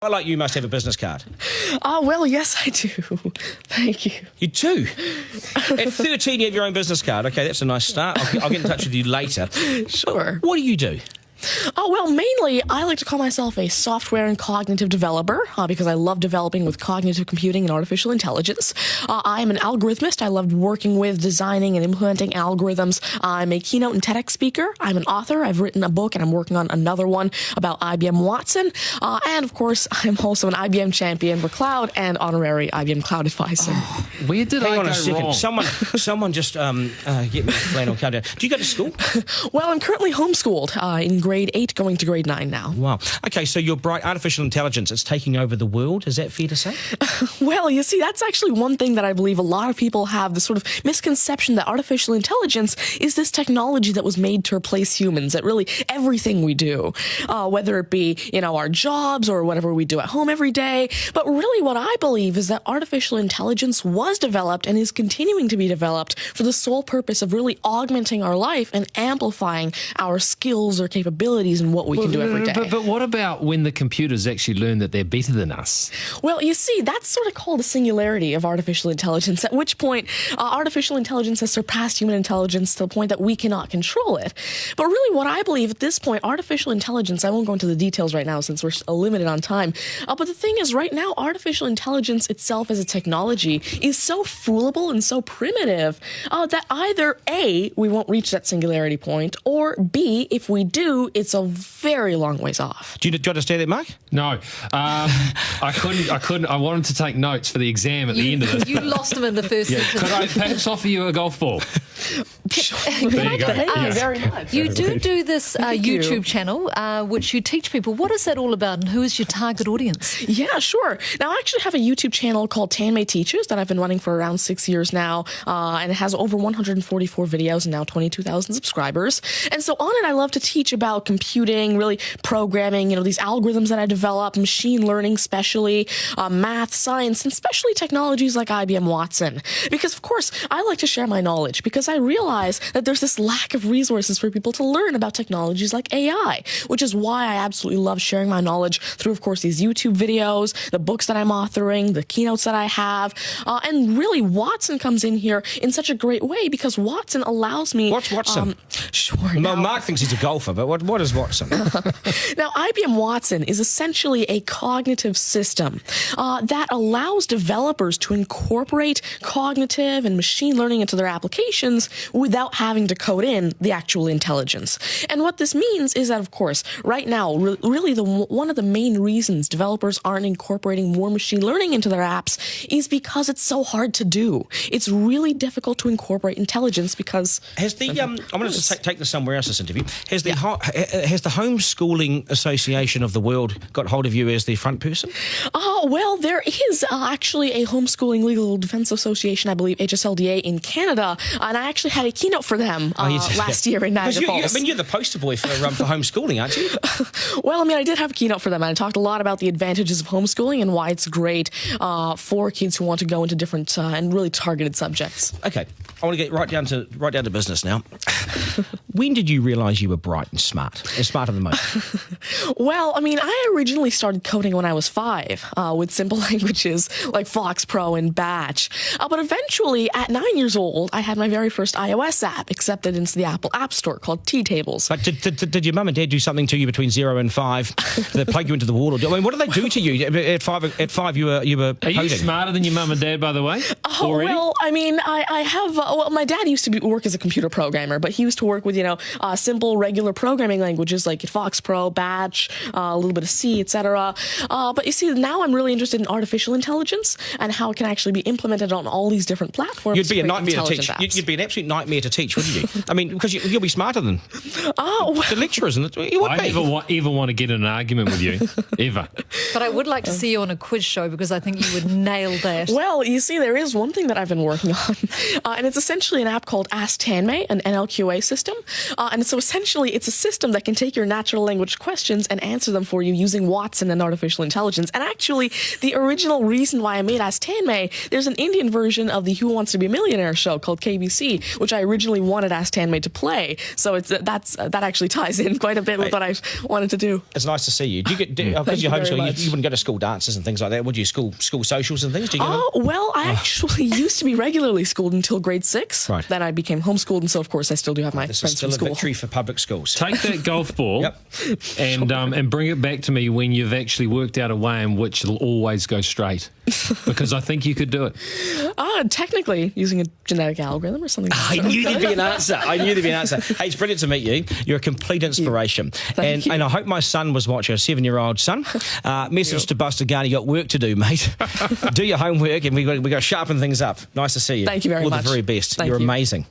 I like you must have a business card. Well, yes, I do. Thank you. You do? At 13, you have your own business card. OK, that's a nice start. I'll get in touch with you later. Sure. What do you do? Well, mainly, I like to call myself a software and cognitive developer because I love developing with cognitive computing and artificial intelligence. I'm an algorithmist. I love working with, designing, and implementing algorithms. I'm a keynote and TEDx speaker. I'm an author. I've written a book, and I'm working on another one about IBM Watson. And, of course, I'm also an IBM champion for cloud and honorary IBM cloud advisor. Oh, where did Hang I on go a second. wrong? Someone just get me a flannel countdown. Do you go to school? Well, I'm currently homeschooled in grade 8, going to grade 9 now. Wow. OK, so you're bright. Artificial intelligence, it's taking over the world. Is that fair to say? Well, you see, that's actually one thing that I believe a lot of people have, this sort of misconception that artificial intelligence is this technology that was made to replace humans at really everything we do, whether it be, our jobs or whatever we do at home every day. But really what I believe is that artificial intelligence was developed and is continuing to be developed for the sole purpose of really augmenting our life and amplifying our skills or capabilities and what we can do every day. But what about when the computers actually learn that they're better than us? Well, you see, that's sort of called a singularity of artificial intelligence, at which point artificial intelligence has surpassed human intelligence to the point that we cannot control it. But really what I believe at this point, artificial intelligence, I won't go into the details right now since we're limited on time, but the thing is right now, artificial intelligence itself as a technology is so foolable and so primitive that either A, we won't reach that singularity point, or B, if we do, it's a very long ways off. Do you understand that, Mark? No. I couldn't. I wanted to take notes for the exam at the end of this. You lost them in the first sentence. Could I perhaps offer you a golf ball? There you go. Thank you very much. You do this YouTube channel, which you teach people. What is that all about, and who is your target audience? Yeah, sure. Now, I actually have a YouTube channel called Tanmay Teaches that I've been running for around 6 years now, and it has over 144 videos and now 22,000 subscribers. And so on it, I love to teach about computing, really programming, these algorithms that I develop, machine learning especially, math, science, and especially technologies like IBM Watson. Because, of course, I like to share my knowledge because I realize that there's this lack of resources for people to learn about technologies like AI, which is why I absolutely love sharing my knowledge through, of course, these YouTube videos, the books that I'm authoring, the keynotes that I have, and really Watson comes in here in such a great way because Watson allows me... What's Watson? Sure. Well, Mark thinks he's a golfer, but what is Watson? Now, IBM Watson is essentially a cognitive system that allows developers to incorporate cognitive and machine learning into their applications without having to code in the actual intelligence. And what this means is that, of course, right now, really one of the main reasons developers aren't incorporating more machine learning into their apps is because it's so hard to do. It's really difficult to incorporate intelligence because... Has the I'm going to take this somewhere else, this interview. Has the Homeschooling Association of the World got hold of you as the front person? Well, there is actually a Homeschooling Legal Defense Association, I believe, HSLDA in Canada, and I actually had a keynote for them last year in Niagara Falls. You're the poster boy for homeschooling, aren't you? Well, I did have a keynote for them, and I talked a lot about the advantages of homeschooling and why it's great for kids who want to go into different and really targeted subjects. Okay, I want to get right down to business now. When did you realise you were bright and smarter than most? Well, I originally started coding when I was 5 with simple languages like Fox Pro and Batch. But eventually, at 9 years old, I had my very first iOS app accepted into the Apple App Store called T-Tables. But did your mum and dad do something to you between 0 and 5 that plug you into the wall? What did they do to you at 5? At 5, you were Are you smarter than your mum and dad, by the way? Well, I have. My dad used to work as a computer programmer, but he used to work with simple regular programming languages like Fox Pro, Batch, a little bit of C, etc. But you see, now I'm really interested in artificial intelligence and how it can actually be implemented on all these different platforms. You'd be a nightmare to teach. You'd be an absolute nightmare to teach, wouldn't you? Because you'll be smarter than the lecturers, and you would be. I never want to get in an argument with you, ever. But I would like to see you on a quiz show because I think you would nail that. Well, you see, there is one thing that I've been working on, and it's essentially an app called Ask Tanmay, an NLQA system, And so essentially, it's a system that can take your natural language questions and answer them for you using Watson and artificial intelligence. And actually, the original reason why I made Ask Tanmay, there's an Indian version of the Who Wants to Be a Millionaire show called KBC, which I originally wanted Ask Tanmay to play. So that actually ties in quite a bit with what I wanted to do. It's nice to see you. Do you get because you're homeschooled? You wouldn't go to school dances and things like that, would you? School socials and things. Do you Well, I actually used to be regularly schooled until grade 6. Right. Then I became homeschooled, and so of course I still do have my This is friends still from a school. victory for public schools. Take that golf ball Yep. and bring it back to me when you've actually worked out a way in which it'll always go straight. Because I think you could do it. Technically, using a genetic algorithm or something. I knew there'd be an answer. Hey, it's brilliant to meet you. You're a complete inspiration. Thank you. And I hope my son was watching, a 7-year-old son. Message to Buster Garner, you got work to do, mate. Do your homework, and we got to sharpen things up. Nice to see you. Thank you very All much. the very best. Thank You're you. amazing.